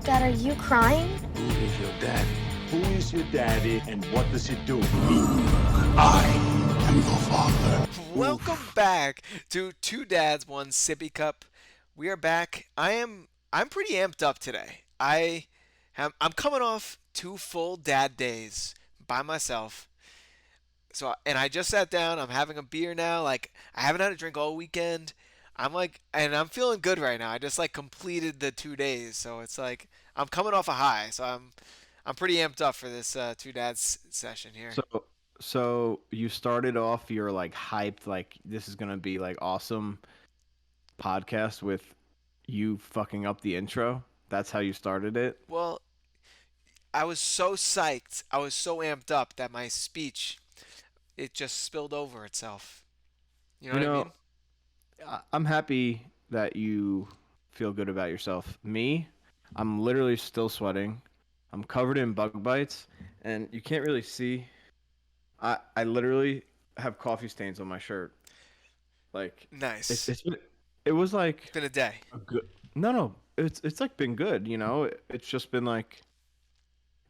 Dad, are you crying? Who is your daddy? Who is your daddy and what does he do? I am your father. Welcome back to Two Dads, One Sippy Cup. We are back. I'm pretty amped up today. I'm coming off 2 full dad days by myself. And I just sat down. I'm having a beer now. Like, I haven't had a drink all weekend. And I'm feeling good right now. I just completed the 2 days, so it's like I'm coming off a high. So I'm pretty amped up for this two dads session here. So you started off, you're hyped, this is gonna be awesome podcast with you fucking up the intro. That's how you started it. Well, I was so psyched. I was so amped up that my speech, it just spilled over itself. You know what I mean? I'm happy that you feel good about yourself. Me, I'm literally still sweating. I'm covered in bug bites, and you can't really see. I literally have coffee stains on my shirt. Nice. It was It's been a day. No, it's been good. It's just been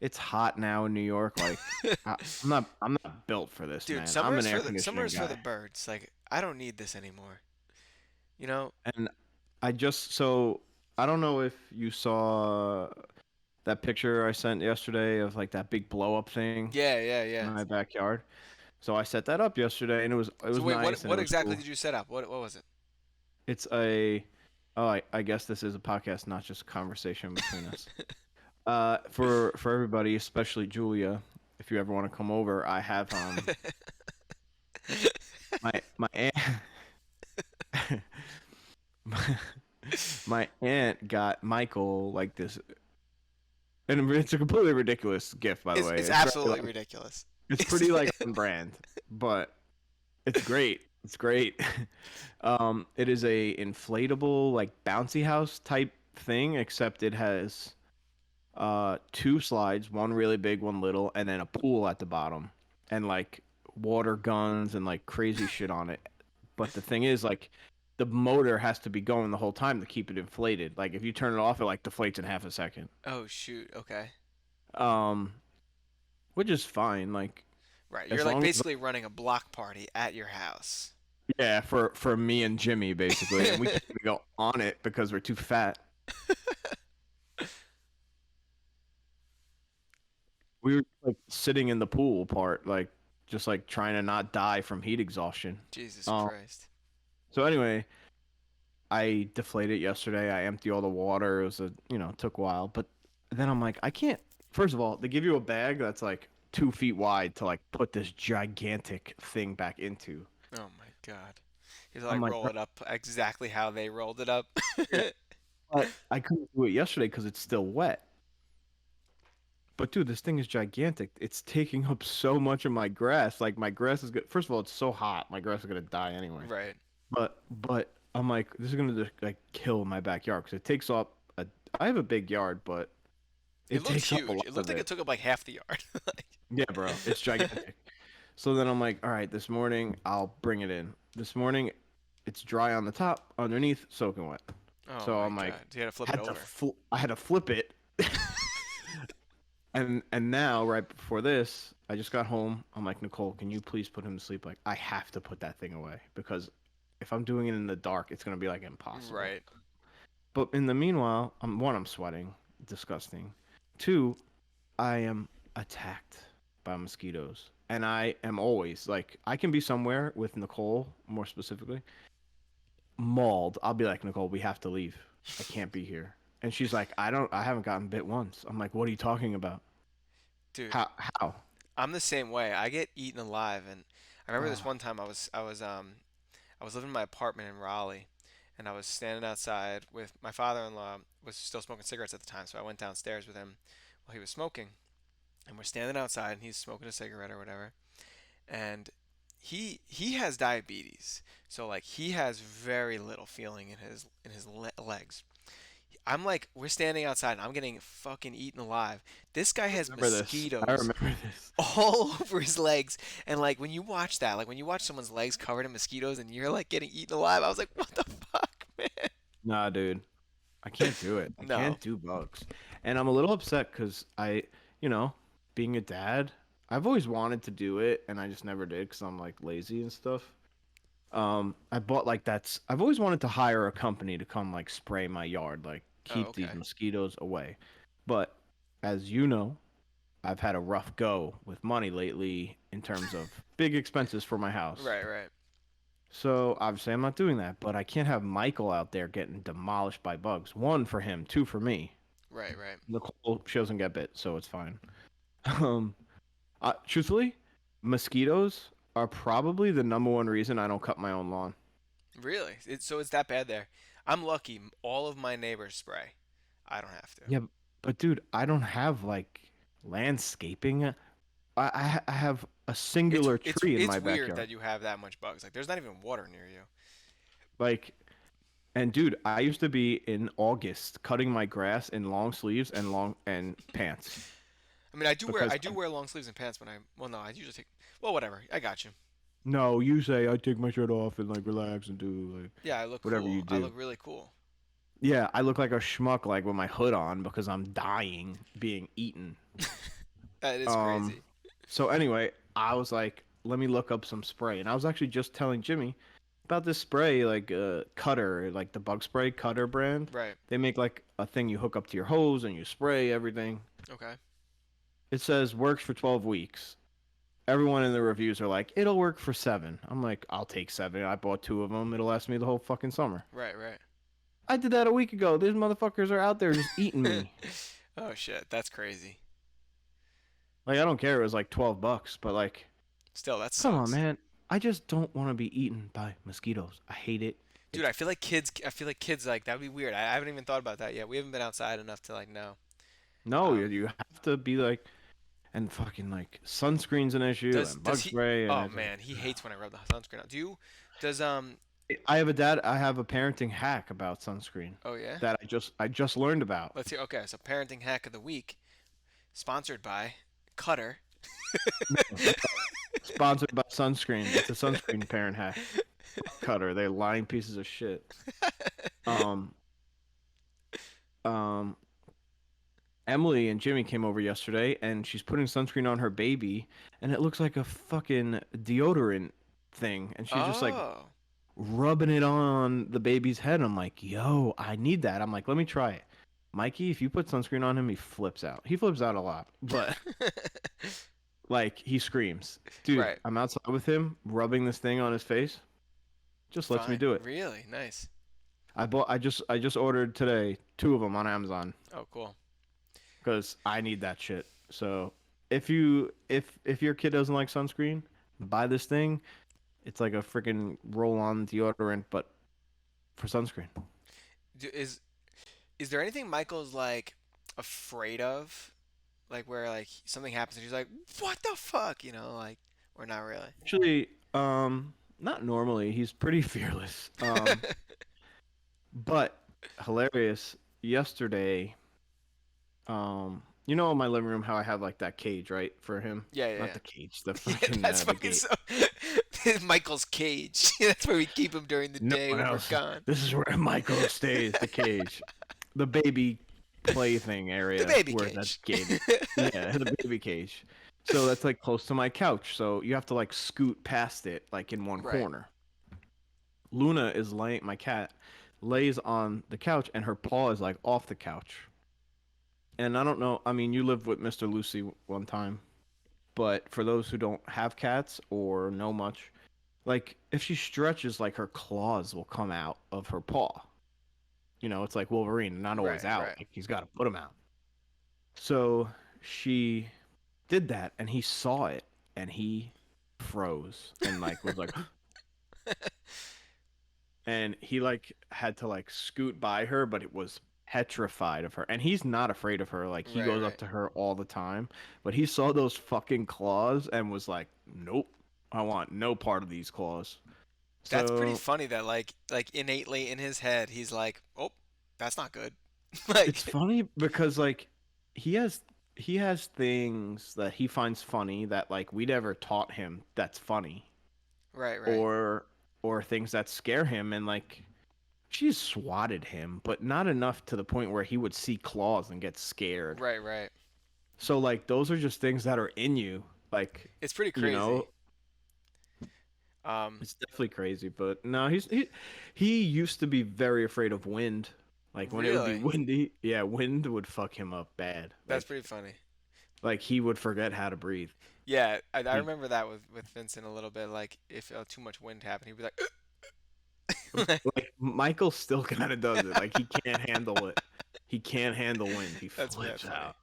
it's hot now in New York. I'm not built for this, Dude, man. I'm summer's an air for the conditioning summer's for the guy. birds. I don't need this anymore. You know? And so I don't know if you saw that picture I sent yesterday of that big blow up thing Yeah. in my backyard. So I set that up yesterday, and it was So wait, nice. what exactly did you set up? What was it? It's I guess this is a podcast, not just a conversation between us. For everybody, especially Julia, if you ever want to come over, I have my aunt my aunt got Michael this, and it's a completely ridiculous gift, by the way. It's absolutely ridiculous. It's pretty on brand, but it's great. It's great. It is a inflatable bouncy house type thing, except it has two slides, one really big, one little, and then a pool at the bottom, and water guns and crazy shit on it. But the thing is, the motor has to be going the whole time to keep it inflated. If you turn it off, it deflates in half a second. Oh shoot. Okay. Which is fine. Right. You're basically running a block party at your house. Yeah, for me and Jimmy, basically. And we can't even go on it because we're too fat. We were sitting in the pool part, just trying to not die from heat exhaustion. Jesus Christ. So anyway, I deflated it yesterday. I emptied all the water. It was took a while. But then I'm I can't. First of all, they give you a bag that's 2 feet wide to put this gigantic thing back into. Oh my God. You have to roll it up exactly how they rolled it up. But I couldn't do it yesterday because it's still wet. But dude, this thing is gigantic. It's taking up so much of my grass. My grass is good. First of all, it's so hot. My grass is gonna die anyway. Right. But I'm this is gonna just kill my backyard because it takes up I have a big yard, but it looks takes up huge. a lot It looked of like it took up half the yard. Yeah, bro, it's gigantic. So then I'm all right, this morning I'll bring it in. This morning, it's dry on the top, underneath soaking wet. Oh so I'm God. You had to flip it over. I had to flip it. And now, right before this, I just got home. I'm Nicole, can you please put him to sleep? I have to put that thing away because if I'm doing it in the dark, it's gonna be impossible. Right. But in the meanwhile, I'm sweating, disgusting. 2, I am attacked by mosquitoes, and I am always I can be somewhere with Nicole, more specifically, mauled. I'll be Nicole, we have to leave. I can't be here. And she's I haven't gotten bit once. I'm what are you talking about? Dude. How? I'm the same way. I get eaten alive, and I remember this one time I was living in my apartment in Raleigh, and I was standing outside with my father-in-law was still smoking cigarettes at the time, so I went downstairs with him while he was smoking, and we're standing outside, and he's smoking a cigarette or whatever, and he has diabetes, so he has very little feeling in his legs. I'm we're standing outside and I'm getting fucking eaten alive. This guy has mosquitoes I remember this. all over his legs. And when you watch that, when you watch someone's legs covered in mosquitoes and you're getting eaten alive, I was what the fuck, man? Nah, dude. I can't do it. I No. can't do bugs. And I'm a little upset because you know, being a dad, I've always wanted to do it, and I just never did because I'm like lazy and stuff. I bought like that's. I've always wanted to hire a company to come like spray my yard, like Oh, keep these okay. mosquitoes away. But as you know, I've had a rough go with money lately in terms of big expenses for my house. Right, right, So obviously I'm not doing that, but I can't have Michael out there getting demolished by bugs. One for him, two for me. right, right. Nicole, she doesn't get bit, so it's fine. Um, truthfully, mosquitoes are probably the number one reason I don't cut my own lawn. Really? So it's that bad there? I'm lucky. All of my neighbors spray. I don't have to. Yeah, but dude, I don't have like landscaping. I have a It's singular it's tree in it's my weird backyard. that you have that much bugs. Like there's not even water near you. Like, and dude, I used to be in August cutting my grass in long sleeves and long and pants I mean, I do wear because I do wear long sleeves and pants when I well no, I usually take well whatever. I got you. no, you say I take my shirt off and like relax and do like Yeah, I look whatever you cool. I do. look really cool. Yeah, I look like a schmuck like with my hood on because I'm dying being eaten. That is Um, crazy. so anyway, I was like, let me look up some spray, and I was actually just telling Jimmy about this spray, like Cutter, like the bug spray Cutter brand. Right. They make like a thing you hook up to your hose and you spray everything. Okay. It says works for 12 weeks. Everyone in the reviews are like, it'll work for 7. I'm like, I'll take 7. I bought 2 of them. It'll last me the whole fucking summer. Right, right. I did that a week ago. These motherfuckers are out there just eating me. Oh shit, that's crazy. Like, I don't care. It was like $12, but like, Still, that come on, sucks. man. I just don't want to be eaten by mosquitoes. I hate it. Dude, I feel like kids like that'd be weird. I haven't even thought about that yet. We haven't been outside enough to like know. No, Um, you have to be like, and fucking like sunscreen's an issue does and does bug he spray and Oh it's like, man, he hates when I rub the sunscreen on. Do you does I have a parenting hack about sunscreen oh yeah? that I just learned about. Let's hear. Okay, so parenting hack of the week sponsored by Cutter. No, sponsored by sunscreen. It's a sunscreen parent hack. Cutter, they lying pieces of shit. Um, um, Emily and Jimmy came over yesterday, and she's putting sunscreen on her baby, and it looks like a fucking deodorant thing, and she's just like Oh. rubbing it on the baby's head. I'm like, yo, I need that. I'm like, let me try it. Mikey, if you put sunscreen on him, he flips out. He flips out a lot, but like he screams. Dude, Right. I'm outside with him, rubbing this thing on his face. Just lets me Fine. do it. Really? Nice. I just ordered today 2 of them on Amazon Oh, cool. because I need that shit. So if your kid doesn't like sunscreen, buy this thing. It's like a freaking roll-on deodorant, but for sunscreen. Do, is there anything Michael's like afraid of? Like where like something happens and he's like, "What the fuck?" You know, like or not really. Actually, not normally. He's pretty fearless. But hilarious. Yesterday, you know, in my living room, how I have like that cage, right, for him. Yeah, yeah, Not yeah. the cage, the Yeah, fucking that's the fucking gate. so. Michael's cage. That's where we keep him during the No day one when we're else. gone. This is where Michael stays. The cage, the baby plaything The area baby where that's cage. gated. Yeah, the baby cage. So that's like close to my couch. So you have to like scoot past it, like in one Right. corner. Luna is laying. My cat lays on the couch, and her paw is like off the couch. And I don't know. I mean, you lived with Mr. Lucy one time, but for those who don't have cats or know much, like if she stretches, like her claws will come out of her paw. You know, it's like Wolverine, not always Right, out. right. Like he's got to put them out. So she did that, and he saw it, and he froze and like was like, and he like had to like scoot by her, but it was petrified of her. And he's not afraid of her. Like he Right, goes up right. to her all the time, but he saw those fucking claws and was like, "Nope, I want no part of these claws." That's pretty So funny that like innately in his head he's like, "Oh, that's not good." it's Like, funny because like he has he has things that he finds funny that like we never taught him that's funny right, right. or things that scare him and like she's swatted him, but not enough to the point where he would see claws and get scared. Right, right. So like those are just things that are in you. Like, It's pretty you crazy. know, Um, it's definitely crazy. But no, he used to be very afraid of wind. Like when it would be really, windy, yeah, wind would fuck him up bad. that's pretty funny. Like he would forget how to breathe. Yeah, I He remember that with Vincent a little bit. Like if too much wind happened, he'd be like, like Michael still kind of does it. Like he can't handle it. He can't handle wind. He that's mad flips funny. out.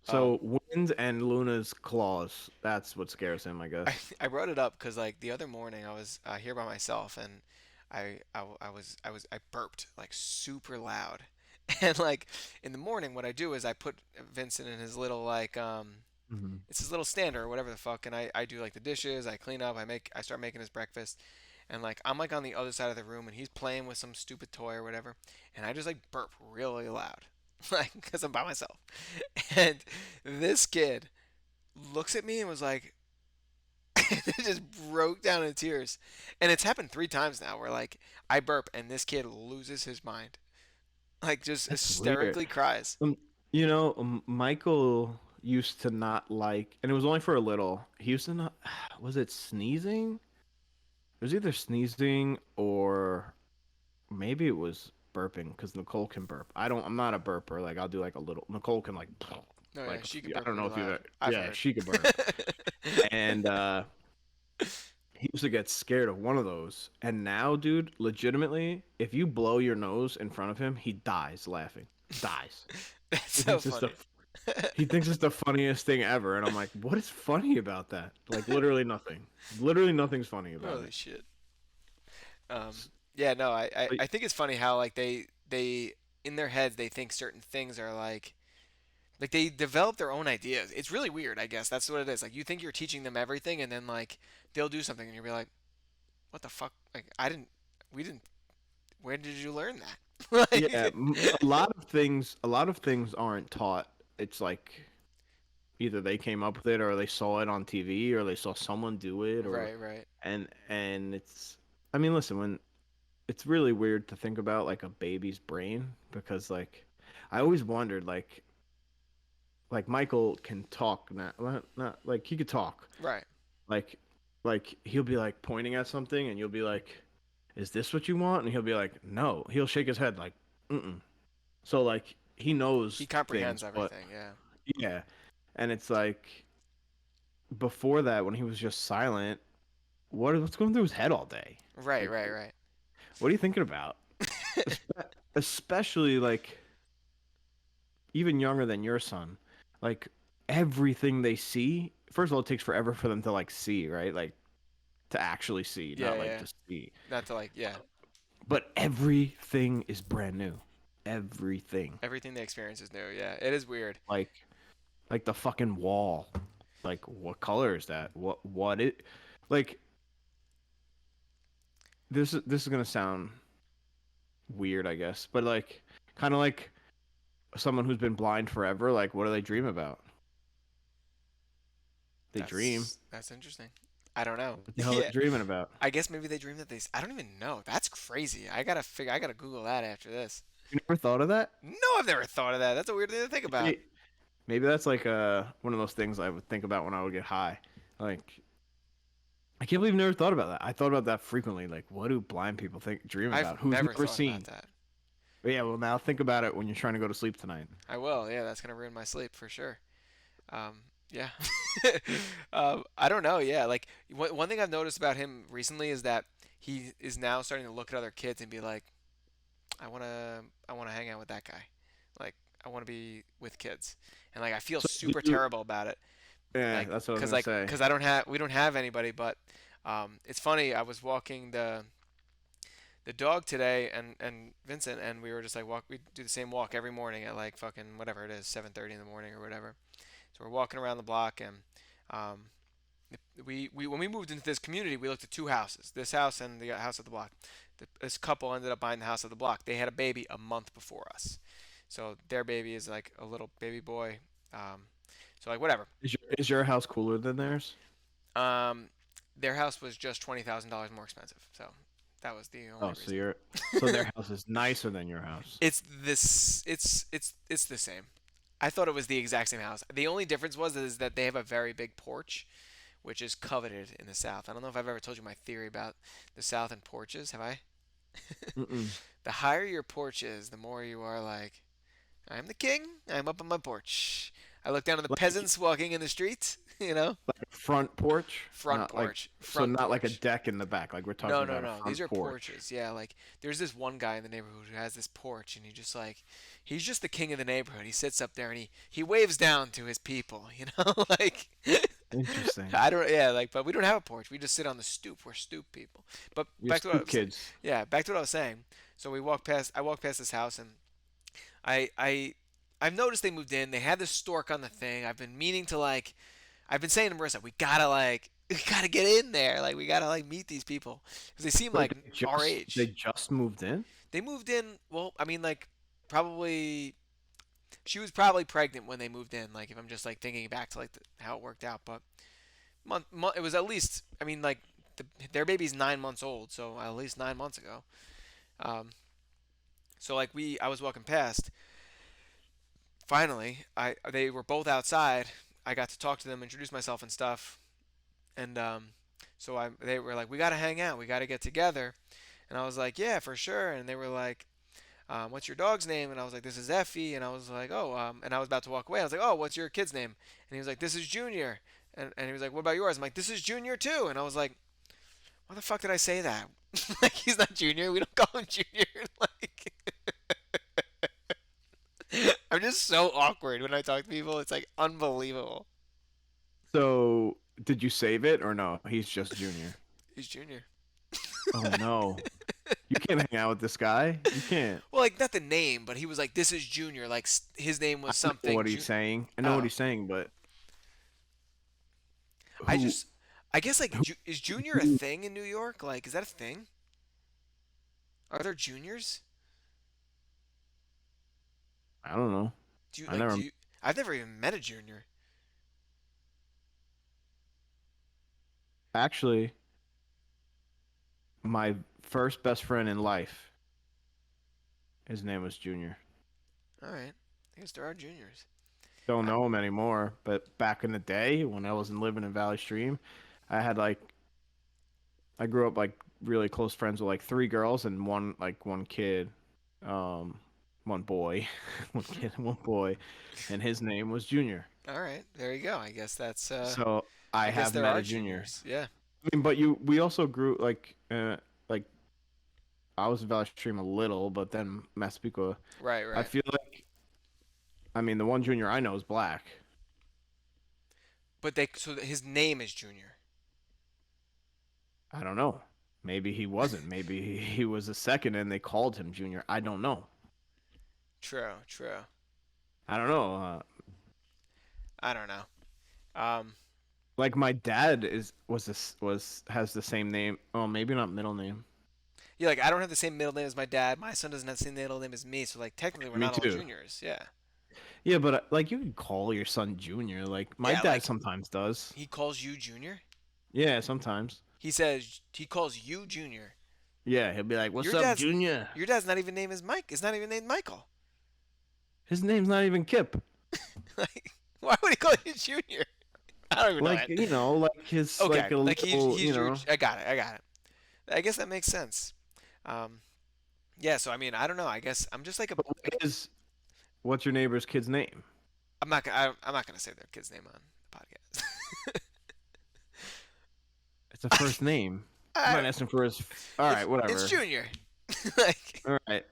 Um, So wind and Luna's claws. That's what scares him, I I guess. I brought it up because like the other morning I was here by myself and I burped like super loud, and like in the morning what I do is I put Vincent in his little like Hmm. it's his little stander or whatever the fuck, and I do like the dishes, I clean up, I start making his breakfast, and like I'm like on the other side of the room and he's playing with some stupid toy or whatever, and I just like burp really loud, like because I'm by myself, and this kid looks at me and was like, it just broke down in tears, and it's happened 3 times now where like I burp and this kid loses his mind, like just That's weird. hysterically cries. Um, Michael used to not like, and it was only for a little. He used to not. Was it sneezing? It was either sneezing or maybe it was burping because Nicole can burp. I don't. I'm not a burper. Like I'll do like a little. Nicole can Oh yeah, like she could I burp don't know pretty if you've loud. I've yeah, heard. she could burp. And he used to get scared of one of those. And now, dude, legitimately, if you blow your nose in front of him, he dies laughing. Dies. That's He so thinks it's the funny. he thinks it's the funniest thing ever, and I'm like, what is funny about that? Like literally nothing. Literally nothing's funny about Holy it. shit. Yeah, no, But I think it's funny how like they in their heads they think certain things are like they develop their own ideas. It's really weird, I guess. That's what it is. Like you think you're teaching them everything and then like they'll do something and you'll be like, "What the fuck? Like I didn't we didn't where did you learn that?" yeah, Like a lot of things aren't taught. It's like either they came up with it or they saw it on TV or they saw someone do it or right, right. and it's I mean, listen, when it's really weird to think about like a baby's brain because like I always wondered like Michael can talk now, not like he could talk. Right. Like like he'll be like pointing at something and you'll be like, "Is this what you want?" And he'll be like, "No." He'll shake his head like, "Mm-mm." So like he He knows comprehends things, but everything, yeah. yeah. And it's like before that when he was just silent, what's going through his head all day? Right, Like right, right. what are you thinking about? Especially like even younger than your son. Like everything they see, first of all, it takes forever for them to like see, right? Like to actually see, Yeah, not like yeah. just see. Not to like, yeah. But everything is brand new. Everything. Everything they experience is new. Yeah, it is weird. Like like the fucking wall. Like what color is that? What it like this is gonna sound weird, I guess, but like kind of like someone who's been blind forever. Like what do they dream about? They dream. That's interesting. I don't know. What the hell are Yeah. they dreaming about? I guess maybe they dream that I don't even know. That's crazy. I gotta Google that after this. You never thought of that? No, I've never thought of that. That's a weird thing to think about. Maybe that's like one of those things I would think about when I would get high. Like I can't believe I never thought about that. I thought about that frequently. Like what do blind people dream I've about? Who's never never thought about seen? that. But yeah, well now think about it when you're trying to go to sleep tonight. I will. Yeah, that's gonna ruin my sleep for sure. Yeah. I don't know. Yeah, like one thing I've noticed about him recently is that he is now starting to look at other kids and be like, I wanna hang out with that guy. Like, I wanna be with kids, and like I feel So do super you, terrible about it. yeah, that's what I was gonna Like, say. cause we don't have anybody. But it's funny. I was walking the dog today and Vincent, and we were just like we do the same walk every morning at like fucking whatever it is, 7:30 in the morning or whatever. So we're walking around the block, and um, we when we moved into this community, we looked at two houses, this house and the house of the block. This couple ended up buying the house of the block. They had a baby a month before us, so their baby is like a little baby boy. Um, so like whatever. Is your house cooler than theirs? Um, their house was just $20,000 more expensive. So That was the only Oh, so reason. you're so their house is nicer than your house. It's the same. I thought it was the exact same house. The only difference was is that they have a very big porch, which is coveted in the South. I don't know if I've ever told you my theory about the South and porches. Have I? Mm-mm. The higher your porch is, the more you are like, I'm the king. I'm up on my porch. I look down at the Like peasants walking in the street. You know, like a front porch, front porch, so front not like a porch. deck in the back. Like we're No, talking no, about a no. These front are porch. porches. Yeah, like there's this one guy in the neighborhood who has this porch, and he's just the king of the neighborhood. He sits up there and he waves down to his people. You know, like Interesting. I don't. Yeah, like but we don't have a porch. We just sit on the stoop. We're stoop people. But You're back to what I stoop was, kids. yeah, back to what I was saying. So we walked past. I walked past this house, and I I I've noticed they moved in. They had this stork on the thing. I've been meaning to like. I've been saying to Marissa, we gotta like. We gotta get in there. Like we gotta like meet these people because they seem Wait, like our they age. just moved in? They moved in. Well, I mean, like probably she was probably pregnant when they moved in. Like if I'm just like thinking back to like how it worked out, but it was at least. I mean, like their baby's 9 months old, so at least 9 months ago. Um, so like I was walking past. Finally, they were both outside. I got to talk to them, introduce myself and stuff, and they were like, we gotta hang out, we gotta get together, and I was like, yeah, for sure, and they were like, what's your dog's name? And I was like, this is Effie. And I was like, oh, and I was about to walk away. I was like, oh, what's your kid's name? And he was like, this is Junior. And he was like, what about yours? I'm like, this is Junior too. And I was like, why the fuck did I say that? Like, he's not Junior. We don't call him Junior. Like, I'm just so awkward when I talk to people. It's like unbelievable. So, did you save it or no? He's just junior. He's Junior. Oh no. You can't hang out with this guy. You can't. Well, like, not the name, but he was like, this is Junior. Like, his name I was know something. what he's saying. I know what Oh. he's saying, but I who just, I guess, like, is Junior a who thing in New York? Like, is that a thing? Are there juniors? I don't know. Do you I like? never I've never even met a junior. actually my first best friend in life. His name was Junior. All right, I guess there are juniors. Don't I, know him anymore, but back in the day when I wasn't living in Valley Stream, I had like I grew up like really close friends with like three girls and one kid, um, one boy, one kid and one boy, and his name was Junior. all right, there you go. I guess that's. So I I guess have there met are a junior. juniors. Yeah. I mean, but we also grew like I was in Valley Stream a little, but then Massapequa. Right. I Right. feel like I mean the one junior I know is black. But so his name is Junior. I don't know. Maybe he wasn't. Maybe he was a second and they called him Junior. I don't know. True. True. I don't know. I don't know. Um. Like my dad has the same name. Oh, maybe not middle name. Yeah. Like I don't have the same middle name as my dad. My son doesn't have the same middle name as me. So like technically we're Me not all too. juniors. Yeah. Yeah, but like you can call your son Junior. Like my Yeah. dad Like sometimes does. he calls you Junior. Yeah, sometimes. He calls you Junior. Yeah, he'll be like, "What's Your up, dad's Junior?" your dad's not even named as Mike. It's not even named Michael. His name's not even Kip. Like why would he call you Junior? I don't even know Like that. like his Okay, like a like little, he's your. I got it. I got it. I guess that makes sense. Um, yeah. So I mean, I don't know. I guess I'm just like a. But what's your neighbor's kid's name? I'm not gonna say their kid's name on the podcast. It's a first name. I'm not asking for his. All right, whatever. It's Junior. Like All right,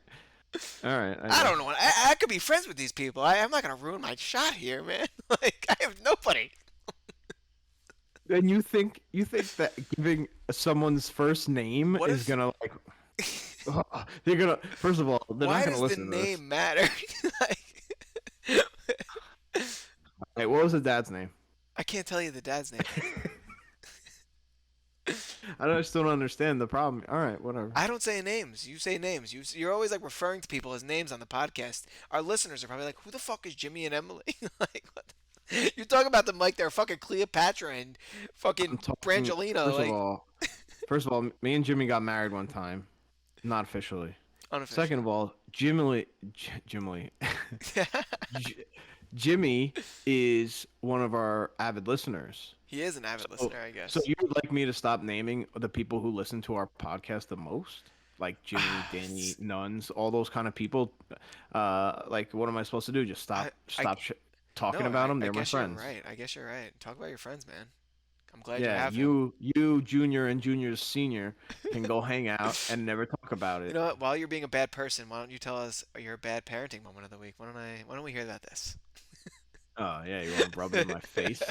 all right. I don't know. I could be friends with these people. I'm not gonna ruin my shot here, man. Like I have nobody. And you think that giving someone's first name What is if? gonna like they're gonna first of all they're Why not gonna does the listen to this. name matter? Like, Hey, what was the dad's name? I can't tell you the dad's name. I still don't understand the problem. All right, whatever. I don't say names. You say names. You're always like referring to people as names on the podcast. Our listeners are probably like, "Who the fuck is Jimmy and Emily?" Like, what you talk about them like they're fucking Cleopatra and I'm fucking talking Brangelina. first Like, of all. First of all, me and Jimmy got married one time, not officially. Unofficial. Second of all, Jimmy, J- Jimmy is one of our avid listeners. He is an avid So, listener, I so guess. you would like me to stop naming the people who listen to our podcast the most? Like Jimmy, Danny, Nuns, all those kind of people. Like, what am I supposed to do? Just I, stop, I, talking no, about them? I They're my guess you're friends. right. I guess you're right. Talk about your friends, man. I'm glad you Yeah, have him. you, Junior and Junior's senior can go hang out and never talk about You it. know what? While you're being a bad person, why don't you tell us your bad parenting moment of the week? Why don't we hear about this? Oh yeah, you want to rub it in my face?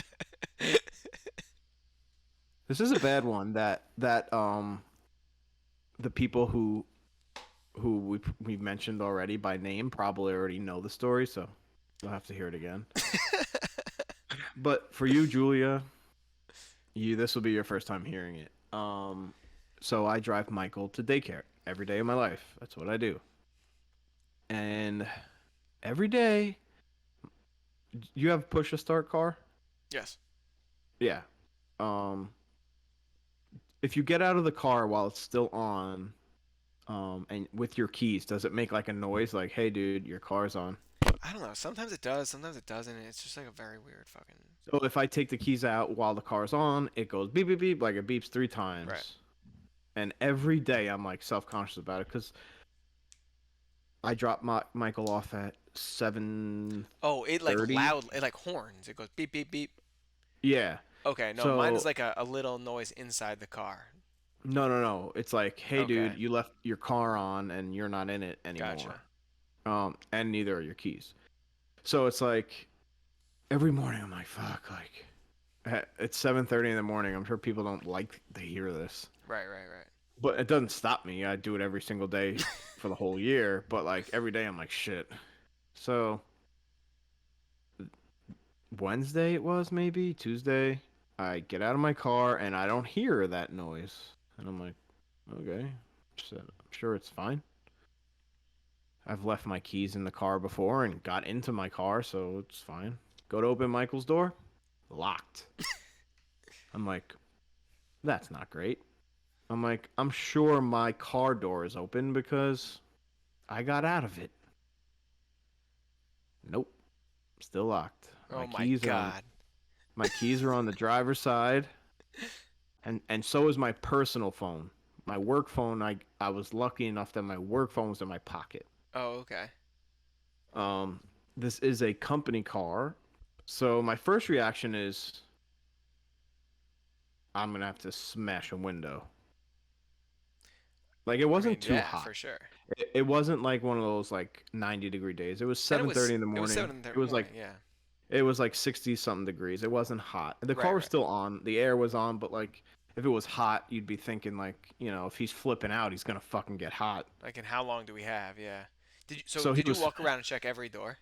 This is a bad one. The people who we mentioned already by name probably already know the story, so you'll have to hear it again. But for you, Julia, this will be your first time hearing it. So I drive Michael to daycare every day of my life. That's what I do. And every day, you have push to start car? Yes. Yeah. Um, if you get out of the car while it's still on, and with your keys, does it make like a noise like, "Hey, dude, your car's on"? I don't know. Sometimes it does. Sometimes it doesn't. It's just like a very weird fucking. So if I take the keys out while the car's on, it goes beep beep beep, like it beeps three Right. times. And every day I'm like self-conscious about it because I drop Michael off at 7:30. Oh, it like loud. It like horns. It goes beep beep beep. Yeah. Okay. No, mine is So like a little noise inside the car. no. It's like, hey, Okay. dude, you left your car on and you're not in it anymore. Gotcha. And neither are your keys. So it's like every morning I'm like, fuck, like it's 7:30 in the morning. I'm sure people don't like to hear this, Right. Right. Right. but it doesn't stop me. I do it every single day for the whole year. But like every day I'm like, shit. So Wednesday it was maybe Tuesday. I get out of my car and I don't hear that noise, and I'm like, okay, I'm sure it's fine. I've left my keys in the car before and got into my car, so it's fine. Go to open Michael's door, locked. I'm like, that's not great. I'm like, I'm sure my car door is open because I got out of it. Nope, still locked. Oh my God. My keys are on the driver's side, and so is my personal phone. My work phone, I was lucky enough that my work phone was in my pocket. Oh, okay. Um, this is a company car, so my first reaction is I'm gonna have to smash a window. Like it I wasn't mean, too yeah, hot. for sure. It wasn't like one of those like 90-degree days. It was And 7:30 in the it was morning. 7 in the It was morning. like Yeah. it was like 60 something degrees. It wasn't hot. The Right. car was Right. still on. The air was on, but like if it was hot, you'd be thinking like, if he's flipping out, he's gonna fucking get hot. Like, and how long do we have? Yeah. Did you? So So he did you was. walk around and check every door?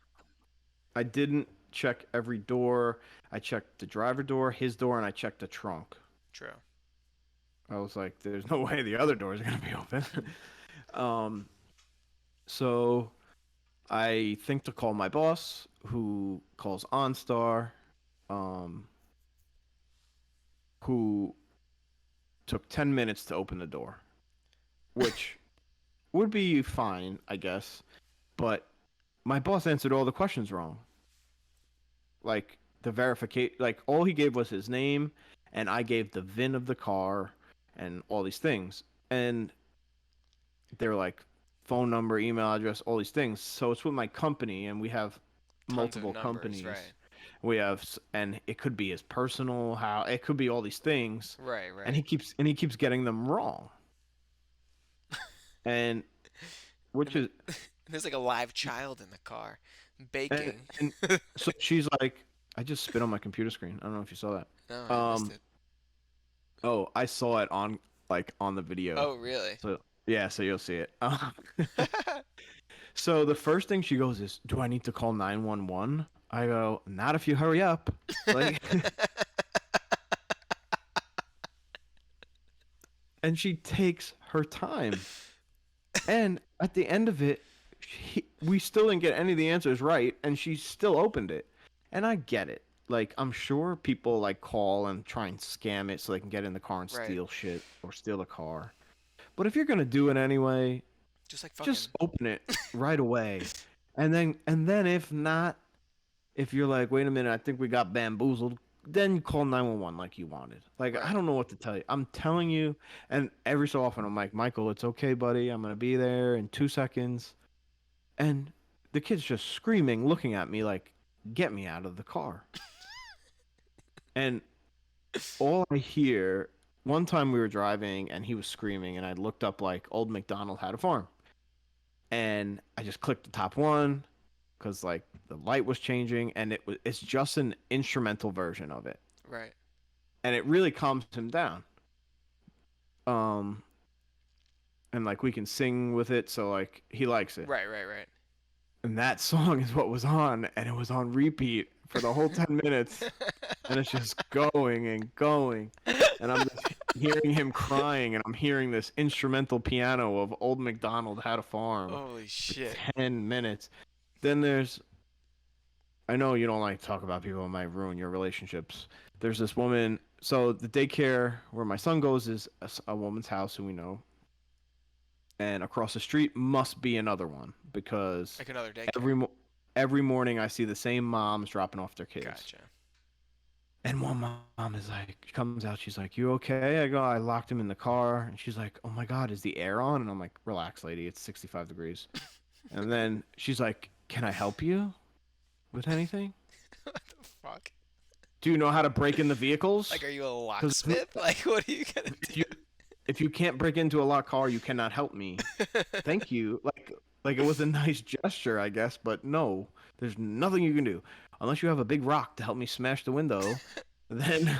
I didn't check every door. I checked the driver door, his door, and I checked the trunk. True. I was like, there's no way the other doors are gonna be open. um, so I think to call my boss, who calls OnStar, um, who took 10 minutes to open the door, which would be fine, I guess. But my boss answered all the questions wrong. Like the verification, like all he gave was his name, and I gave the VIN of the car and all these things. And they're like phone number, email address, all these things. So it's with my company, and we have Tons of multiple numbers. companies. Right. We have, and it could be his personal, how it could be all these things, Right. Right. and he keeps getting them wrong. And which And is there's like a live child in the car, baking. and so she's like, I just spit on my computer screen. I don't know if you saw that. No, I missed it. Oh, I saw it on the video. Oh, really? So yeah, so you'll see it. So the first thing she goes is, "Do I need to call 911?" I go, "Not if you hurry up." Like, and she takes her time. And at the end of it, we still didn't get any of the answers right, and she still opened it. And I get it. like I'm sure people like call and try and scam it so they can get in the car and Right. steal shit or steal a car. But if you're gonna do it anyway, Just like just fucking. open it right away. And then if not, if you're like, wait a minute, I think we got bamboozled, then you call 911 like you wanted. Like I Right. don't know what to tell you. I'm telling you, and every so often I'm like, Michael, it's okay, buddy. I'm gonna be there in 2 seconds. And the kid's just screaming, looking at me like, get me out of the car. And all I hear, one time we were driving and he was screaming, and I looked up like old McDonald had a farm. And I just clicked the top one because like the light was changing, and it's just an instrumental version of it. Right. And it really calms him down. Um, and like we can sing with it, so like he likes it. Right. Right. Right. And that song is what was on, and it was on repeat for the whole 10 minutes. And it's just going and going. And I'm just hearing him crying, and I'm hearing this instrumental piano of Old MacDonald Had a Farm Holy for shit. 10 minutes. Then I know you don't like to talk about people who might ruin your relationships. There's this woman, so the daycare where my son goes is a woman's house who we know. And across the street must be another one because Like another every daycare. mo- every morning I see the same moms dropping off their kids. Gotcha. And one mom is like, she comes out, she's like, "You okay?" I go, "I locked him in the car." And she's like, "Oh my God, is the air on?" And I'm like, "Relax, lady, it's 65 degrees." And then she's like, "Can I help you with anything? What the fuck? Do you know how to break in the vehicles? Like, are you a 'Cause locksmith? Like, what are you gonna if you can't break into a locked car, you cannot help me. do? Thank you." Like it was a nice gesture, I guess, but no, there's nothing you can do unless you have a big rock to help me smash the window. Then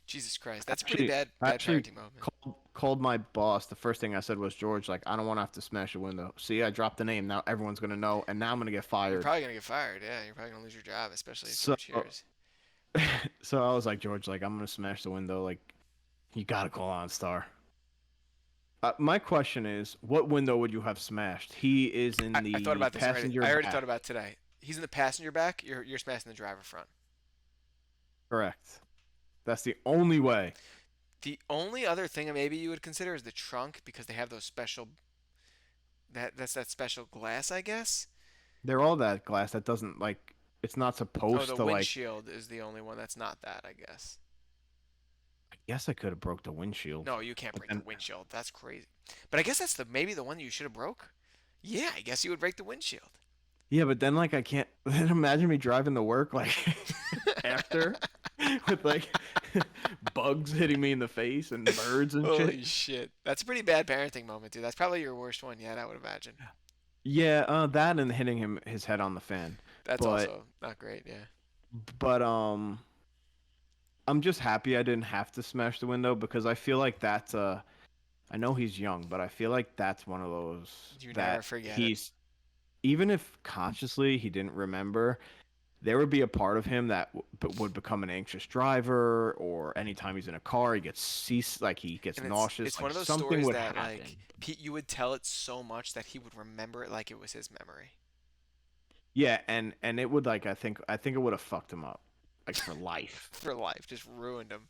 Jesus Christ, that's a pretty actually, I bad actually parenting moment. called my boss. The first thing I said was, "George, like I don't want to have to smash the window. See, I dropped the name. Now everyone's gonna know, and now I'm gonna get You're fired." probably gonna get fired. Yeah, you're probably gonna lose your job, especially if So, George hears. so I was like, "George, like I'm gonna smash the window. Like you gotta call OnStar." My question is, what window would you have smashed? He is in I thought the about this already. passenger I already back. thought about today. He's in the passenger back. You're smashing the driver front. Correct. That's the only way. The only other thing maybe you would consider is the trunk because they have those special that's that special glass, I guess. They're all that glass that doesn't like. It's not Oh, supposed the to like. windshield is the only one that's not that, I guess. I guess I could have broke the windshield. No, you can't But break the then, windshield. That's crazy. But I guess that's the maybe the one you should have broke. Yeah, I guess you would break the windshield. yeah, but then like I can't. Then imagine me driving to work like after with like bugs hitting me in the face and birds and shit. Holy shit. That's a pretty bad parenting moment, dude. That's probably your worst one yet, I would imagine. Yeah, that and hitting his head on the fan. That's But also not great, yeah. but I'm just happy I didn't have to smash the window because I feel like that's I know he's young, but I feel like that's one of those You never that forget it. he's even if consciously he didn't remember, there would be a part of him that would become an anxious driver, or anytime he's in a car, he gets like he gets And nauseous. it's like one of those something stories would that happen. like you would tell it so much that he would remember it like it was his memory. Yeah, and it would like I think it would have fucked him up, like for life. For life, just ruined him.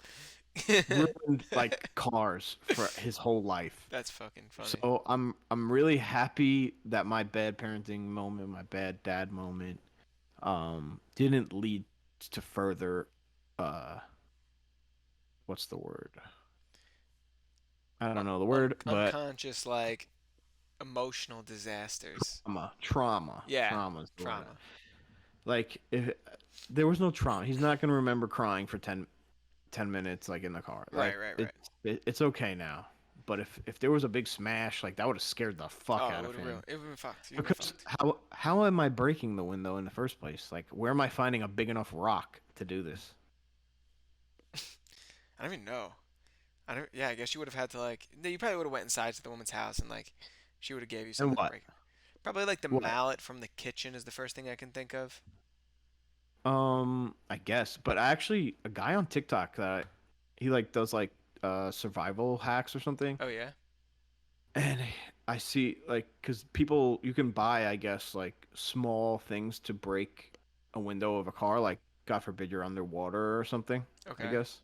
Ruined like cars for his whole life. That's fucking funny. So I'm really happy that my bad parenting moment, my bad dad moment, didn't lead to further uh what's the word? I don't know the word, but Unconscious like emotional disasters. trauma. Yeah, Trauma is the word. trauma. Like if there was no trauma, he's not gonna remember crying for 10 minutes like in the car. Right, Like right, right. it's okay now. But if there was a big smash, like that would have scared the fuck Oh, out of him. it would have been fucked. You'd been Because fucked. how am I breaking the window in the first place? Like where am I finding a big enough rock to do this? I don't even know. I don't. Yeah, I guess you would have had to like. No, you probably would have went inside to the woman's house and like, she would have gave you And something to what? break. Probably like the What? mallet from the kitchen is the first thing I can think of. I guess. But actually a guy on TikTok that he like does like survival hacks or something. Oh yeah. And I see like cuz people you can buy I guess like small things to break a window of a car like God forbid you're underwater or something, I Okay. guess.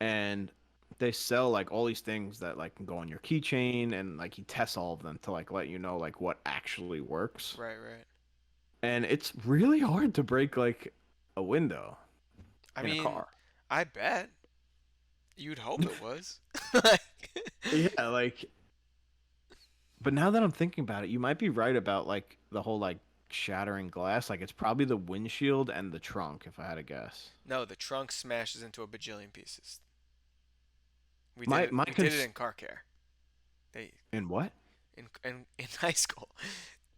And they sell like all these things that like can go on your keychain, and like he tests all of them to like let you know like what actually works. Right, right. And it's really hard to break like a window I in a mean, car. I bet you'd hope it was. Like, Yeah, like, but now that I'm thinking about it, you might be right about like the whole like shattering glass. Like it's probably the windshield and the trunk, if I had to guess. no, the trunk smashes into a bajillion pieces. We did My it. my We did it cons in car care. They in what? in high school,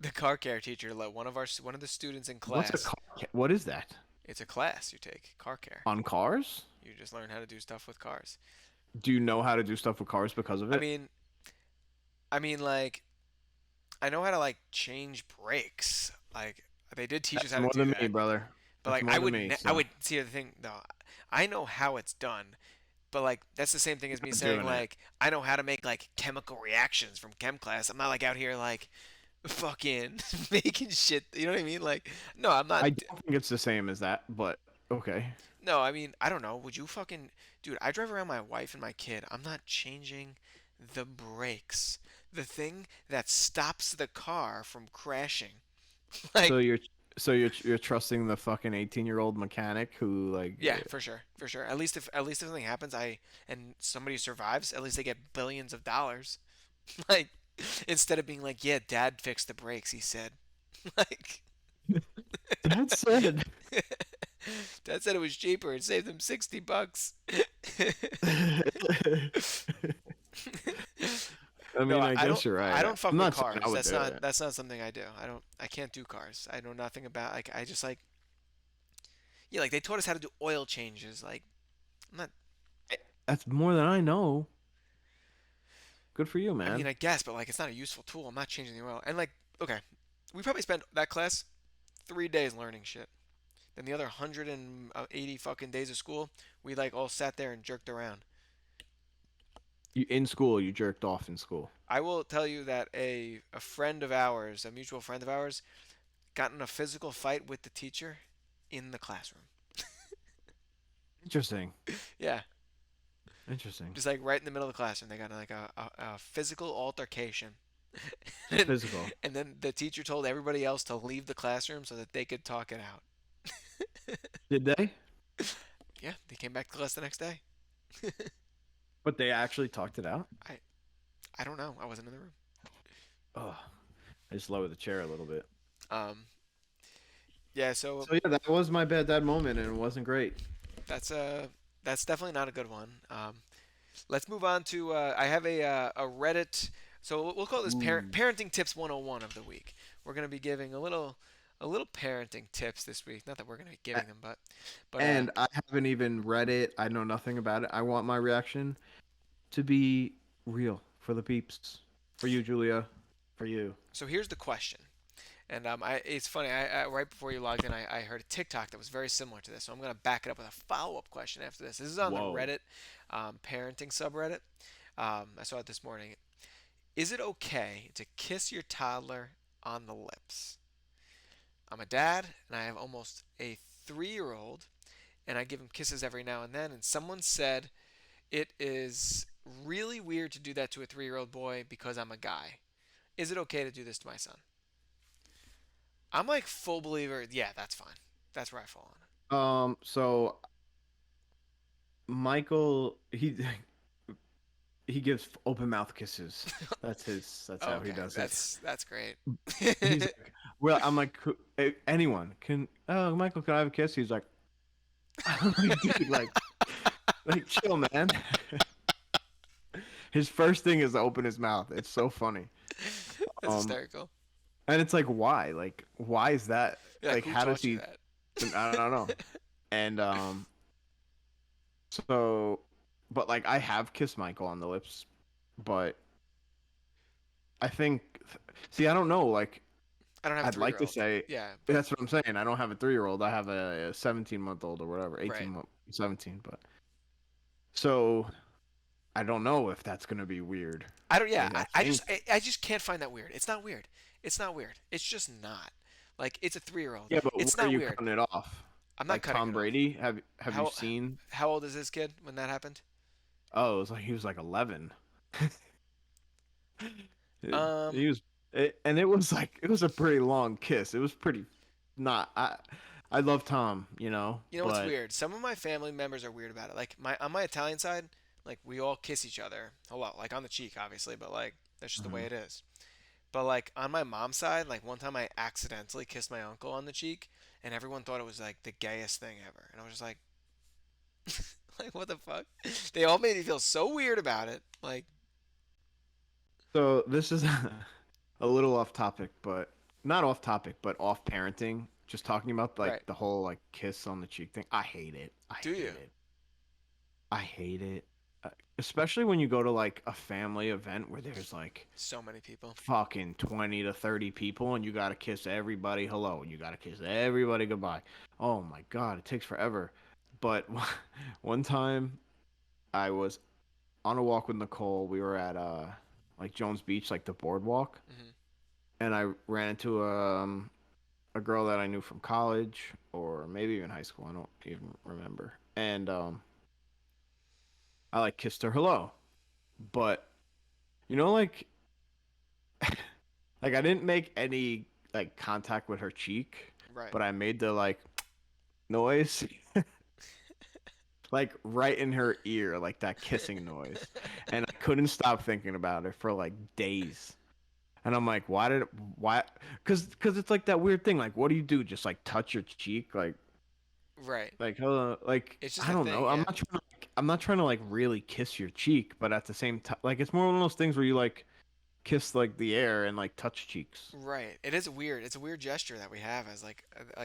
the car care teacher let one of the students in What's a class. car? What is that? It's a class you take, car care. On cars? You just learn how to do stuff with cars. Do you know how to do stuff with cars because of I it? mean, like I know how to like change brakes. Like they did teach us That's how to more do than me, that. brother. But That's like more than me. I So would see the thing though. I know how it's done, but like that's the same thing as me not saying doing it. like I know how to make like chemical reactions from chem class. I'm not like out here like fucking making shit. You know what I mean? Like no, I'm not. I don't think it's the same as that, but okay. No, I mean I don't know. Would you fucking dude? I drive around my wife and my kid. I'm not changing the brakes. The thing that stops the car from crashing. Like So you're trusting the fucking 18-year-old mechanic who like yeah, for sure, for sure. At least if something happens, and somebody survives, at least they get billions of dollars. Like instead of being like, yeah, Dad fixed the brakes, he said. Like that said. Dad said it was cheaper. It saved him $60. I No, mean, I guess you're I right. don't fuck I'm with not saying I cars. would do it. That's not something I do. I can't do cars. I know nothing about like I just like yeah, like they taught us how to do oil changes. Like I'm not That's more than I know. Good for you, I mean man. I guess, but like it's not a useful tool. I'm not changing the oil. And like okay, we probably spent that class 3 days learning shit. Then the other 180 fucking days of school, we like all sat there and jerked around. You in school, you jerked off in school. I will tell you that a friend of ours, a mutual friend of ours, got in a physical fight with the teacher in the classroom. Interesting. Yeah, Interesting. just like right in the middle of the classroom, they got like a physical altercation. and, Physical. and then the teacher told everybody else to leave the classroom so that they could talk it out. Did they? Yeah, they came back to class the next day. But they actually talked it out? I I don't know. I wasn't in the room. Oh, I just lowered the chair a little bit. Um, yeah, so So yeah, that was my bad dad moment, and it wasn't great. that's that's definitely not a good one. Let's move on to I have a Reddit. So we'll call this Ooh. parenting tips 101 of the week. We're gonna be giving a little parenting tips this week. Not that we're gonna be A- giving them, but And I haven't even read it. I know nothing about it. I want my reaction to be real for the peeps. For you, Julia. For you. so here's the question. And it's funny. I right before you logged in, I heard a TikTok that was very similar to this. So I'm gonna back it up with a follow-up question after this. This is on the Whoa. Reddit parenting subreddit. I saw it this morning. Is it okay to kiss your toddler on the lips? I'm a dad, and I have almost a 3-year-old, and I give him kisses every now and then. And someone said it is really weird to do that to a 3-year-old boy because I'm a guy. Is it okay to do this to my son? I'm like full believer. Yeah, that's fine. That's where I fall on it. So Michael, he gives open mouth kisses. That's Oh, how he okay, does it. that's great. He's like, well, I'm like, anyone can. Oh, Michael, can I have a kiss? He's like, I'm like, dude, like, chill, man. His first thing is to open his mouth. It's so funny. That's Um, hysterical. and it's like, why? Like, why is that? Yeah, like Like, who how does taught you he? that? I don't know. And so, but like, I have kissed Michael on the lips, but I think, see, I don't know. Like, I don't have a I'd like to 3-year-old. say Yeah, but that's what I'm saying. I don't have a 3-year-old. I have a 17-month-old or whatever, right. 17. But so I don't know if that's gonna be weird. I don't. Yeah, I think. I just can't find that weird. It's not weird. It's not weird. It's just not. Like it's a 3-year-old. Yeah, but It's where are not you weird. cutting it off? I'm not Like cutting Tom it off. Brady. Have you How seen? how old is this kid when that happened? Oh, it was like he was like 11. Um, He was, and it was like it was a pretty long kiss. It was pretty, not. I love Tom, you know what's but weird? Some of my family members are weird about it. Like my on my Italian side, like we all kiss each other. Hello, like on the cheek, obviously, but like that's just the way Mhm. it is. But like on my mom's side, like one time I accidentally kissed my uncle on the cheek, and everyone thought it was like the gayest thing ever. And I was just like, like what the fuck? They all made me feel so weird about it. Like, so this is a little off topic, but not off topic, but off parenting. Just talking about like right? the whole like kiss on the cheek thing. I hate it. I Do you? hate it. I hate it. Especially when you go to like a family event where there's like So many people. fucking 20 to 30 people and you got to kiss everybody hello and you got to kiss everybody goodbye. Oh my God, it takes forever. But one time I was on a walk with Nicole. We were at like Jones Beach, like the boardwalk, Hmm. and I ran into a girl that I knew from college or maybe even high school. I don't even remember. And I like kissed her hello. But like like I didn't make any like contact with her cheek, Right. but I made the like noise like right in her ear, like that kissing noise. And I couldn't stop thinking about it for like days. And I'm like, why? Cause it's like that weird thing. Like, what do you do? Just like touch your cheek, Right. like It's just I a don't know. thing, yeah. I'm not trying to like really kiss your cheek, but at the same time, like it's more one of those things where you like kiss like the air and like touch cheeks. Right. It is weird. It's a weird gesture that we have as like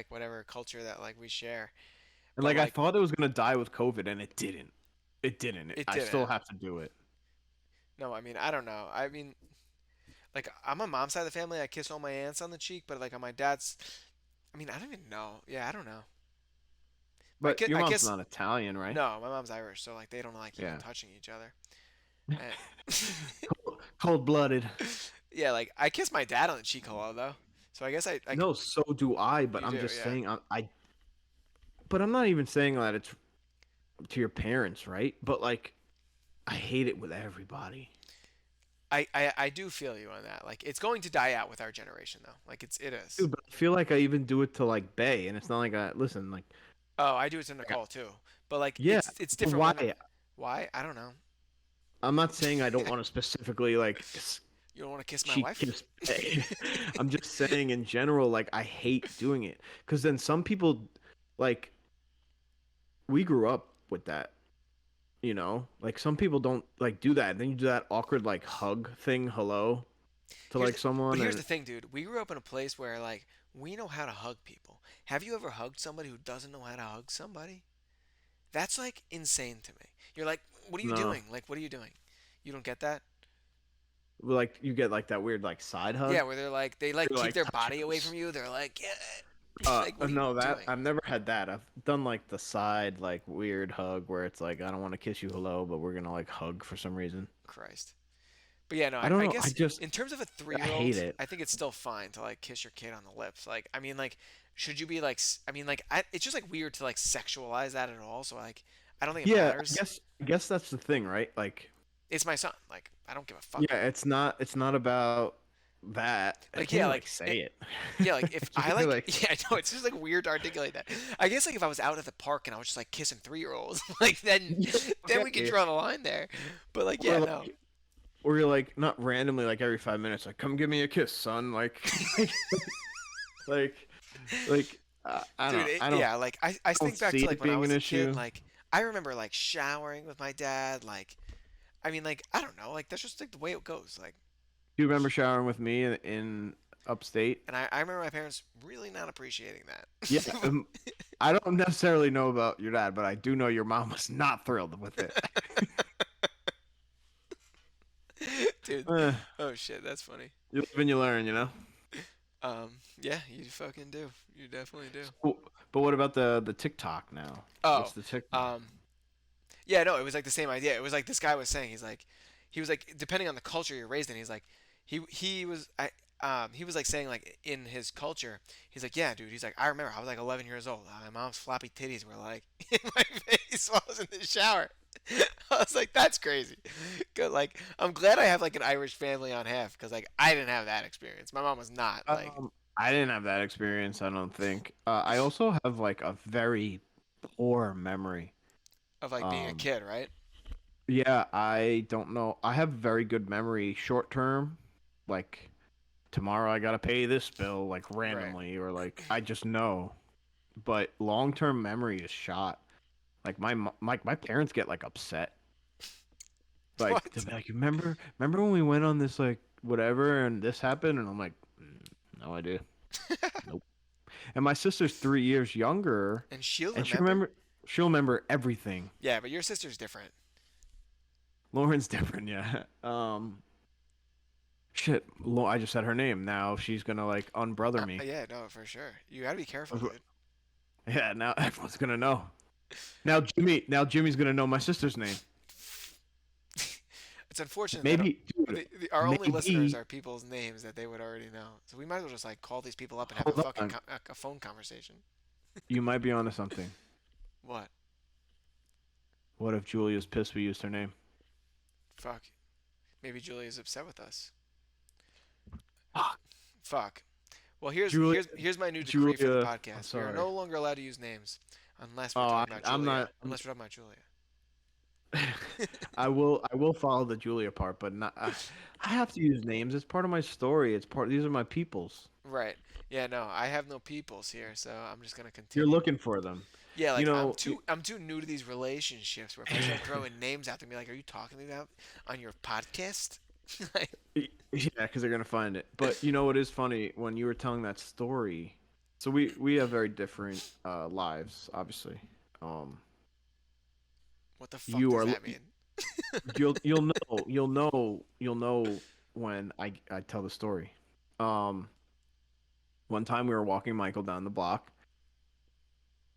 whatever culture that like we share. And But like I like thought it was gonna die with COVID, and it didn't. It didn't. it I still didn't. have to do it. No, I mean, I don't know. I mean, like on my mom's side of the family, I kiss all my aunts on the cheek, but like on my dad's, I mean, I don't even know. Yeah, I don't know. But But your I mom's kiss. not Italian, right? No, my mom's Irish, so like they don't like even Yeah. touching each other. And Cold blooded. yeah, like I kiss my dad on the cheek hello though. So I guess I No, so do I. But you I'm do, just yeah. saying. But I'm not even saying that it's to your parents, right? But like, I hate it with everybody. I do feel you on that. Like it's going to die out with our generation though. Like it is. Dude, but I feel like I even do it to like Bay, and it's not like I listen. Oh, I do it to Like, Nicole too. But like yeah, it's but different when why? why? I don't know. I'm not saying I don't want to specifically like You don't want to kiss my cheek wife? kiss Bay. I'm just saying in general, like I hate doing it because then some people, like we grew up with that, like some people don't like do that. And then you do that awkward like hug thing, hello, to Here's like the, but someone, here's the and thing, dude. We grew up in a place where like we know how to hug people. Have you ever hugged somebody who doesn't know how to hug somebody? That's like insane to me. You're like, what are you no, doing? Like, what are you doing? You don't get that? like you get like that weird like side hug. Yeah, where they're like they like You're keep like their touch body away from you. They're like, yeah. Like, what are you no, that doing? I've never had that. I've done like the side like weird hug where it's like I don't want to kiss you hello, but we're gonna like hug for some reason. Christ. But yeah, no, I don't I know. guess in terms of a I hate 3-year-old, it. I think it's still fine to like kiss your kid on the lips. Like, I mean, like, should you be like, I mean, like, it's just like weird to like sexualize that at all. So like, I don't think it Yeah, matters. I guess that's the thing, right? Like, It's my son. Like, I don't give a fuck. yeah, it's not about that. I Like, can't yeah, even like like, say it. yeah, like if I I can't even, like, like yeah, I know it's just like weird to articulate that. I guess like if I was out at the park and I was just like kissing 3-year-olds, like then, yeah, then we could okay. draw the line there. But like, Or yeah, no, like or you're like not randomly like every 5 minutes like come give me a kiss, son. Like like like dude, yeah, like I I don't think back see to like it when I being was an a kid, issue. like I remember like showering with my dad, like I mean, like I don't know, like that's just like the way it goes, like. Do you remember showering with me in upstate? And I remember my parents really not appreciating Yeah, that. I don't necessarily know about your dad, but I do know your mom was not thrilled with it. Dude, Eh, oh shit, that's funny. you live and you learn. Yeah, you fucking do. You definitely do. But what about the TikTok now? What's Oh, the TikTok? um, yeah, no, it was like the same idea. It was like this guy was saying, he was like, depending on the culture you're raised in, he's like, he was, he was like saying like in his culture, he's like, yeah, dude. He's like, I remember I was like 11 years old. My mom's floppy titties were like in my face while I was in the shower. I was like, that's crazy. 'Cause, like, I'm glad I have like an Irish family on half because like I didn't have that experience. My mom was not like I didn't have that experience, I don't think. I also have like a very poor memory. of like being a Um, kid, right? yeah, I don't know. I have very good memory short term, like tomorrow I gotta pay this bill like Right. randomly, or like I just know. But long term memory is shot. Like my parents get like upset. Like they'll What? be like, remember when we went on this like whatever and this happened, and I'm like, no idea, nope. And my sister's 3 years younger, And she'll and remember? she'll remember everything. Yeah, but your sister's different. Lauren's different, yeah. Shit, I just said her name. Now she's gonna like unbrother me. Yeah, no, for sure. You gotta be careful, dude. Yeah, now everyone's gonna know. Now Jimmy's gonna know my sister's name. It's unfortunate that Maybe, dude, our only listeners maybe. are people's names that they would already know. So we might as well just like call these people up and have a Hold fucking on, a phone conversation. you might be onto something. What? What if Julia's pissed we used her name? Fuck. Maybe Julia's upset with us. Fuck. Fuck. Well, Julia, here's my new decree for the Julia, I'm podcast. We are sorry. no longer allowed to use names unless we're Oh, talking about I'm Julia. not. Unless we're talking about Julia. I will follow the Julia part, but not. I have to use names. It's part of my story. It's part. These are my peoples. Right. Yeah, no, I have no peoples here, so I'm just gonna You're continue. looking for them. Yeah, You like know. I'm too new to these relationships where if I start throwing names out there and be like, "Are you talking to me about on your podcast?" Like, Yeah, because they're gonna find it. But you know what is funny when you were telling that story. So we have very different lives, obviously. Um, what the fuck you does are that mean? you'll know when I tell the story. Um, one time we were walking Michael down the block.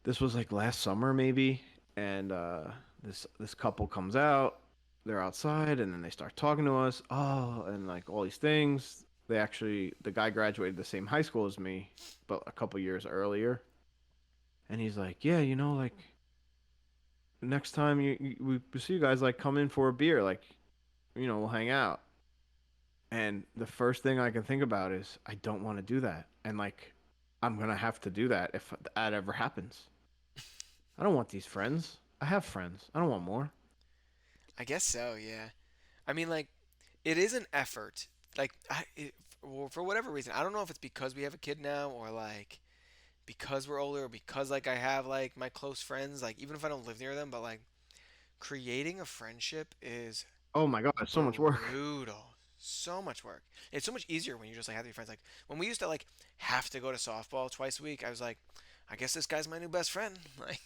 This was like last summer maybe, and this couple comes out. They're outside, and then they start talking to us. Oh, and like all these things. The guy graduated the same high school as me, but a couple years earlier. And he's like, yeah, like next time we see you guys, like come in for a beer, like we'll hang out. And the first thing I can think about is I don't want to do that, and like I'm gonna have to do that if that ever happens. I don't want these friends. I have friends. I don't want more. I guess so, yeah. I mean, like, it is an effort. Like, well, for whatever reason, I don't know if it's because we have a kid now or like because we're older or because like I have like my close friends, like even if I don't live near them, but like creating a friendship is Oh my god, it's so much work. brutal. So much work. It's so much easier when you just like have your friends. Like when we used to like have to go to softball twice a week, I was like, I guess this guy's my new best friend. Like,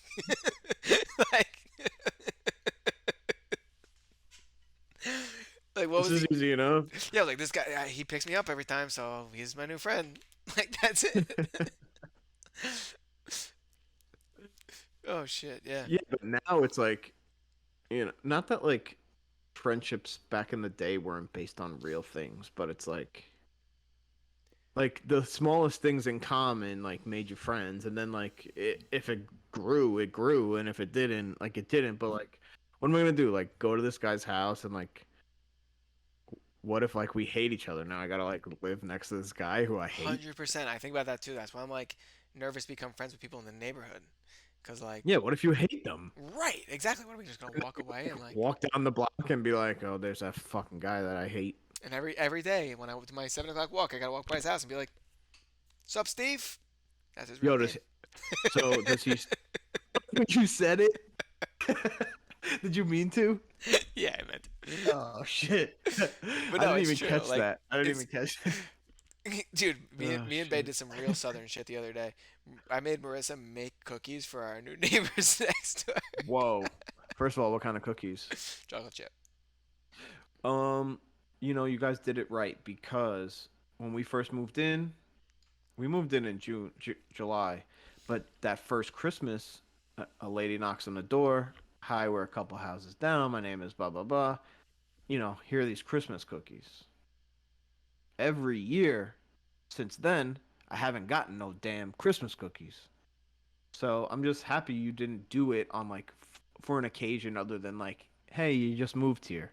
like, like what This was is the easy enough. Yeah, like this guy, he picks me up every time, so he's my new friend. Like that's it. Oh shit, yeah. Yeah, but now it's like, not that like friendships back in the day weren't based on real things, but it's like the smallest things in common like made you friends, and then like if it grew, and if it didn't, like it didn't. But like, what am I gonna do? Like go to this guy's house and like, what if like we hate each other now? I gotta like live next to this guy who I hate. 100%. I think about that too. That's why I'm like nervous to become friends with people in the neighborhood. Cause like, Yeah, what if you hate them? right, exactly. What are we just gonna walk away and like, Walk down the block and be like, oh, there's that fucking guy that I hate. and every day when I do my 7 o'clock walk, I gotta walk by his house and be like, "Sup, Steve?" That's his real Yo, name. does he? When you said it, did you mean to? Yeah, I meant. Oh shit! But I no, didn't it's even true. catch Like, that. I didn't it's even catch. dude. Oh Me and Bay shit! did some real southern shit the other day. I made Marissa make cookies for our new neighbors next to her. Whoa. First of all, what kind of cookies? Chocolate chip. Um, you guys did it right because when we first moved in, we moved in June, July, but that first Christmas, a lady knocks on the door. Hi, we're a couple houses down. My name is blah blah blah. Here are these Christmas cookies. Every year, Since then, I haven't gotten no damn Christmas cookies. So I'm just happy you didn't do it on like for an occasion other than like, hey, you just moved here.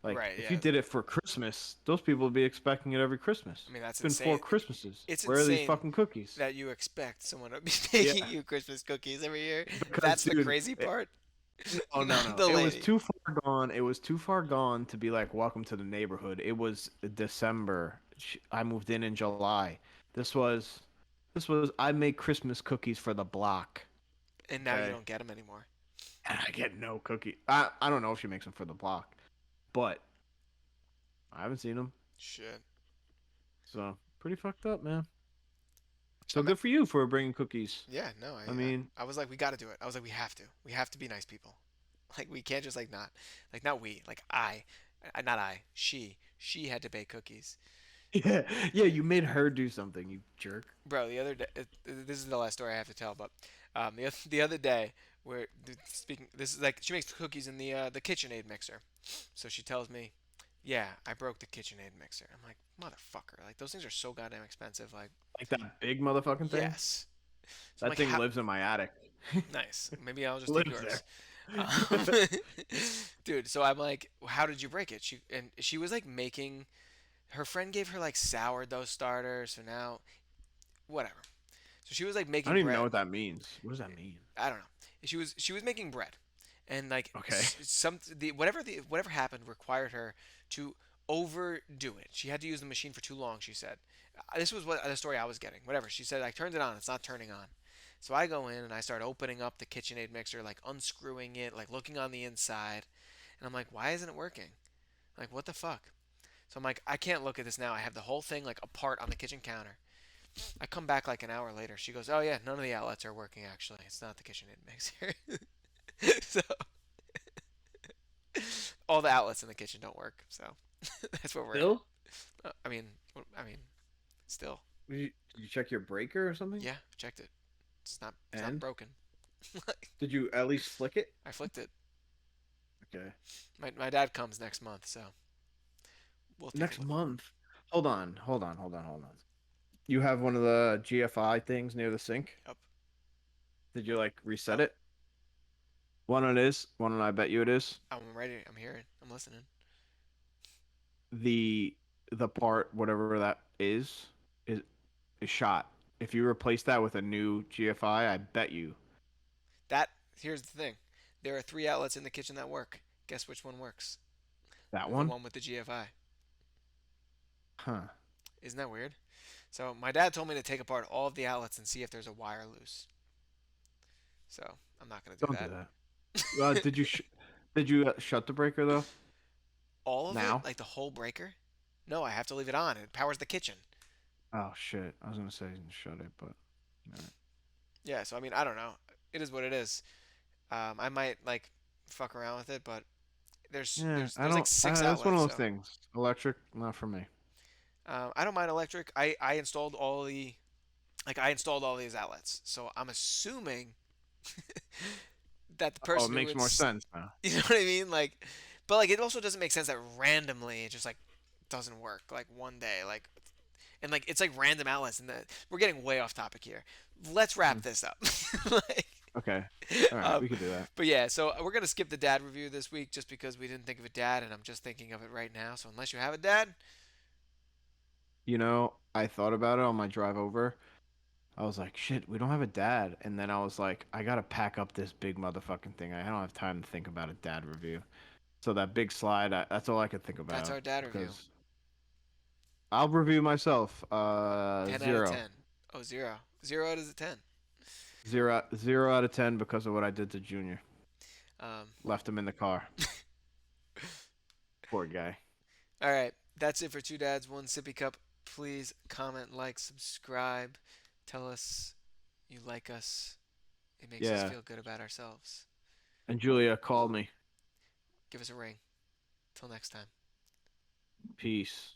Like, Right, if you yeah. did it for Christmas, those people would be expecting it every Christmas. I mean, that's It's been four insane. Christmases. It's Where are these insane fucking cookies? that you expect someone to be Yeah, making you Christmas cookies every year. because That's the dude, crazy part. no, no, Not no. the It was lady. too far gone. It was too far gone to be like, welcome to the neighborhood. It was December. I moved in July. This was, I make Christmas cookies for the block. And now you Okay, don't get them anymore. and I get no cookie. I don't know if she makes them for the block, but I haven't seen them. Shit. So pretty fucked up, man. So I'm good for you for bringing cookies. Yeah, no, I mean, I was like, we got to do it. I was like, we have to. We have to be nice people. Like, we can't just like not we, like not I, she had to bake cookies. yeah, yeah. You made her do something, you jerk. Bro, the other day, this is the last story I have to tell, but the other day, where speaking, this is like she makes cookies in the KitchenAid mixer, so she tells me, yeah, I broke the KitchenAid mixer. I'm like, motherfucker, like those things are so goddamn expensive. Like, Like that big motherfucking thing. yes. So I'm That like, thing how? lives in my attic. Nice. Maybe I'll just take Lives there. yours. Um, dude, so I'm like, how did you break it? She was like making. Her friend gave her like sourdough starter, so now whatever. So she was like I making don't even know bread. what that means. What does that mean? I don't know. She was making bread, and like Okay. some whatever happened required her to overdo it. She had to use the machine for too long. She said, this was what the story I was getting. Whatever she said, I turned it on. It's not turning on. So I go in and I start opening up the KitchenAid mixer, like unscrewing it, like looking on the inside, and I'm like, why isn't it working? Like, what the fuck? So I'm like, I can't look at this now. I have the whole thing like apart on the kitchen counter. I come back like an hour later. She goes, "Oh yeah, none of the outlets are working. Actually, it's not the KitchenAid mixer." So all the outlets in the kitchen don't work. So that's where we're at. Still? I mean, still, Did you check your breaker or something? yeah, I checked it. It's not And broken. did you at least flick it? I flicked it. Okay. My dad comes next month, so we'll take a Next look. month. Hold on. You have one of the GFI things near the sink? Yep. Did you like reset Yep. it? One it is. One I bet you it is. I'm ready. I'm hearing. I'm listening. The the part whatever that is is shot. If you replace that with a new GFI, I bet you That Here's the thing. There are three outlets in the kitchen that work. Guess which one works? that The one. one with the GFI. Huh. Isn't that weird? So my dad told me to take apart all of the outlets and see if there's a wire loose. So I'm not gonna do Don't do that. that. Did you shut the breaker though? All of it, Now? like the whole breaker? No, I have to leave it on. It powers the kitchen. Oh shit! I was gonna say shut it, but alright. Yeah. So I mean, I don't know. It is what it is. I might like fuck around with it, but there's Yeah, there's I there's like don't. six That's one of outlets. those So things. Electric, not for me. I don't mind electric. I installed I installed all these outlets. So I'm assuming that the Oh, it person who makes more sense now. you know what I mean? Like, but like it also doesn't make sense that randomly it just like doesn't work like one day like and like it's like random outlets and that we're getting way off topic here. Let's wrap Mm. this up. Like, Okay. All right, um, we could do that. but yeah, so we're gonna skip the dad review this week just because we didn't think of a dad and I'm just thinking of it right now. So unless you have a dad, You know, I thought about it on my drive over. I was like, shit, we don't have a dad. And then I was like, I gotta pack up this big motherfucking thing. I don't have time to think about a dad review. So that big slide, that's all I could think that's about. our dad review. Because I'll review myself. 10 out of Zero. 10. Oh, zero. Zero out of 10. Zero out of 10 because of what I did to Junior. Um, Left him in the car. Poor guy. all right, that's it for Two Dads, One Sippy Cup. Please comment, like, subscribe. Tell us you like us. It makes us Yeah. feel good about ourselves. And Julia called me. Give us a ring. Till next time. Peace.